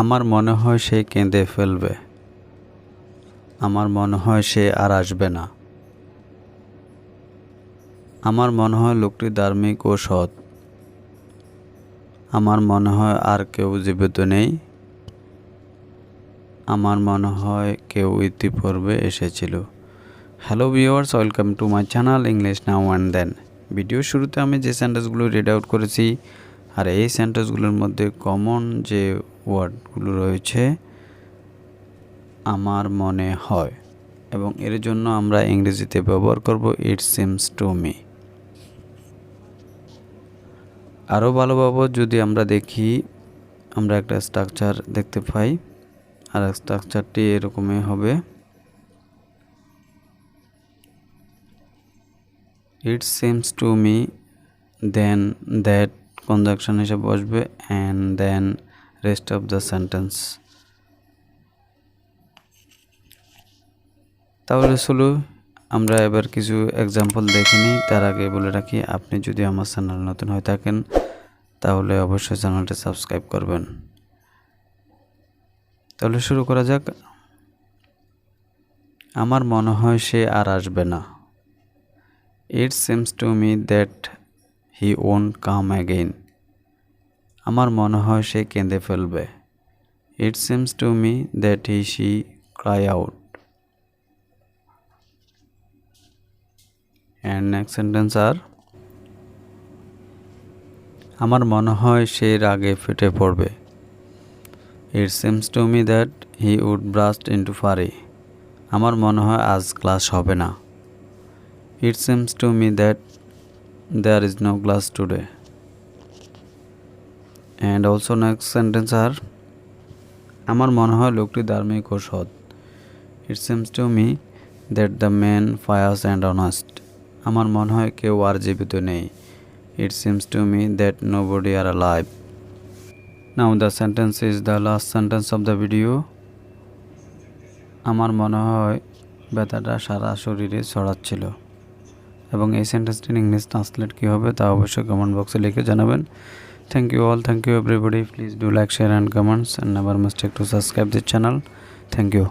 আমার মনে হয় সে কেঁদে ফেলবে। আমার মনে হয় সে আর আসবে না। আমার মনে হয় লোকটি ধার্মিক ও সৎ। আমার মনে হয় আর কেউ জীবিত নেই। আমার মনে হয় কেউ ইতিপূর্বে এসেছিল। Hello viewers, welcome to my channel English now and then. ভিডিওর শুরুতে আমি যে সেন্টেন্সগুলো রিড আউট করেছি আর এই সেন্টেন্সগুলোর মধ্যে কমন যে ওয়ার্ডগুলো রয়েছে আমার মনে হয়, এবং এর জন্য আমরা ইংরেজিতে ব্যবহার করব ইট সিমস টু মি। আরও ভালোভাবে যদি আমরা দেখি, আমরা একটা স্ট্রাকচার দেখতে পাই, আর স্ট্রাকচারটি এরকমই হবে। It seems to me, then that conjunction হিসেবে বসবে, and then rest of the sentence. তাহলে চলো আমরা এবার কিছু এক্সাম্পল দেখে নিই। তার আগে বলে রাখি, আপনি যদি আমার চ্যানেল নতুন হয়ে থাকেন তাহলে অবশ্যই চ্যানেলটি সাবস্ক্রাইব করবেন। তাহলে শুরু করা যাক। আমার মনে হয় সে আর আসবে না। It seems to me that he won't come again. আমার মনে হয় সে কেঁদে ফেলবে। It seems to me that she cry out. And next sentence আর, আমার মনে হয় সে রাগে ফেটে পড়বে। It seems to me that he would burst into fury. আমার মনে হয় আজ ক্লাস হবে না। It seems to me that there is no class today. And also next sentence আর, আমার মনে হয় লোকটি ধার্মিক ও সৎ। It seems to me that the man pious and honest. আমার মনে হয় কেউ আর জীবিত নেই। It seems to me that nobody are alive. Now the sentence is the last sentence of the video. আমার মনে হয় ব্যথাটা সারা শরীরে ছড়াচ্ছিল। এবং এই সেন্টেন্সটির ইংলিশ ট্রান্সলেট কী হবে তা অবশ্যই কমেন্ট বক্সে লিখে জানাবেন। Thank you all, thank you everybody. Please do like, share and comments, and never mistake to subscribe this channel. Thank you.